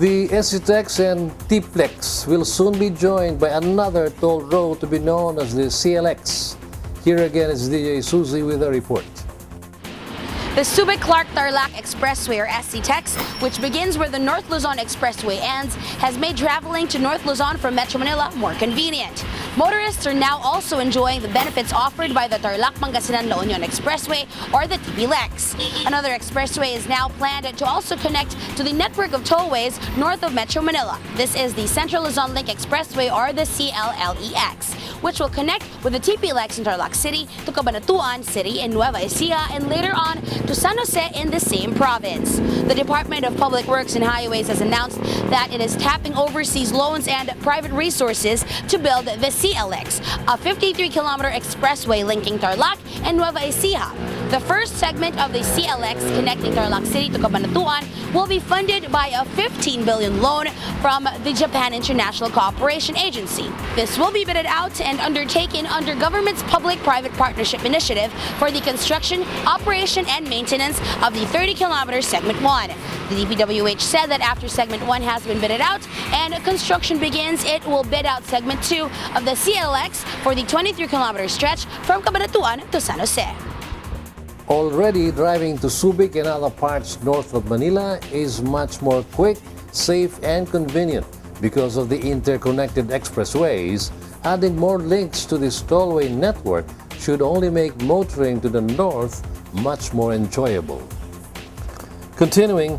The SCTEX and CLEX will soon be joined by another toll road to be known as the CLEX. Here again is DJ Susie with a report. The Subic-Clark-Tarlac Expressway, or SCTEX, which begins where the North Luzon Expressway ends, has made traveling to North Luzon from Metro Manila more convenient. Motorists are now also enjoying the benefits offered by the Tarlac-Pangasinan-La Union Expressway, or the TPLEX. Another expressway is now planned to also connect to the network of tollways north of Metro Manila. This is the Central Luzon Link Expressway, or the CLLEX, which will connect with the TPLEX in Tarlac City to Cabanatuan City in Nueva Ecija, and later on to San Jose in the same province. The Department of Public Works and Highways has announced that it is tapping overseas loans and private resources to build the CLX, a 53-kilometer expressway linking Tarlac and Nueva Ecija. The first segment of the CLX connecting Tarlac City to Cabanatuan will be funded by a 15 billion loan from the Japan International Cooperation Agency. This will be bidded out and undertaken under government's public-private partnership initiative for the construction, operation, and maintenance of the 30-kilometer Segment 1. The DPWH said that after Segment 1 has been bidded out and construction begins, it will bid out Segment 2 of the CLX for the 23-kilometer stretch from Cabanatuan to San Jose. Already, driving to Subic and other parts north of Manila is much more quick, safe, and convenient because of the interconnected expressways. Adding more links to this tollway network should only make motoring to the north much more enjoyable. Continuing,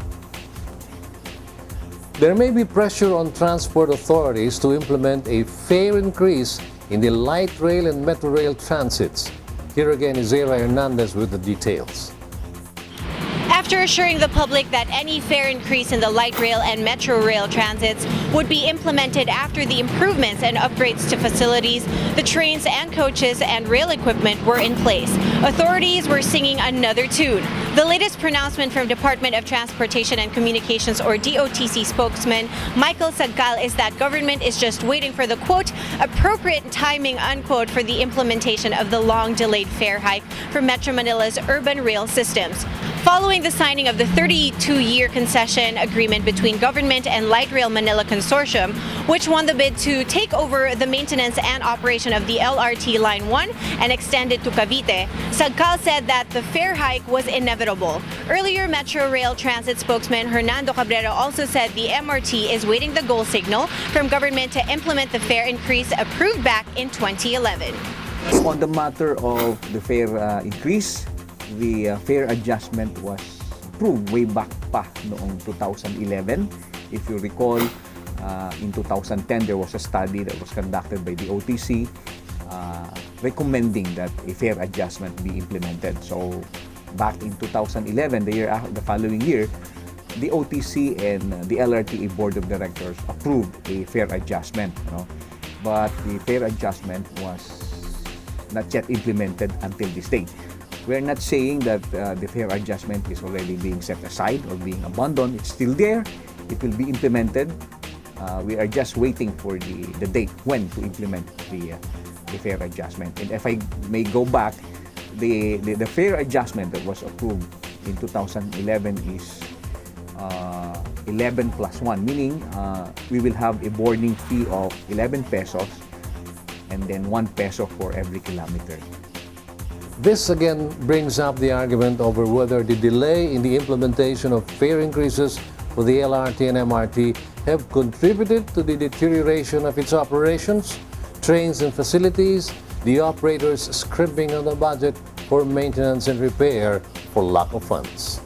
there may be pressure on transport authorities to implement a fare increase in the light rail and metro rail transits. Here again is Zara Hernandez with the details. After assuring the public that any fare increase in the light rail and metro rail transits would be implemented after the improvements and upgrades to facilities, the trains and coaches and rail equipment were in place. Authorities were singing another tune. The latest pronouncement from Department of Transportation and Communications, or DOTC spokesman Michael Sagcal, is that government is just waiting for the, quote, appropriate timing, unquote, for the implementation of the long-delayed fare hike for Metro Manila's urban rail systems. Following the signing of the 32-year concession agreement between government and Light Rail Manila Consortium, which won the bid to take over the maintenance and operation of the LRT Line 1 and extend it to Cavite, Sagcal said that the fare hike was inevitable. Earlier, Metro Rail Transit spokesman Hernando Cabrera also said the MRT is waiting the go signal from government to implement the fare increase approved back in 2011. On the matter of the fare increase, the fare adjustment was approved way back pa noong 2011. If you recall, in 2010 there was a study that was conducted by the OTC recommending that a fare adjustment be implemented. So back in 2011, the following year, the OTC and the LRT Board of Directors approved a fare adjustment. But the fare adjustment was not yet implemented until this day. We're not saying that the fare adjustment is already being set aside or being abandoned. It's still there. It will be implemented. We are just waiting for the date when to implement the fare adjustment. And if I may go back, the fare adjustment that was approved in 2011 is 11 plus 1, meaning we will have a boarding fee of 11 pesos and then 1 peso for every kilometer. This again brings up the argument over whether the delay in the implementation of fare increases for the LRT and MRT have contributed to the deterioration of its operations, trains and facilities, the operators scrimping on the budget for maintenance and repair for lack of funds.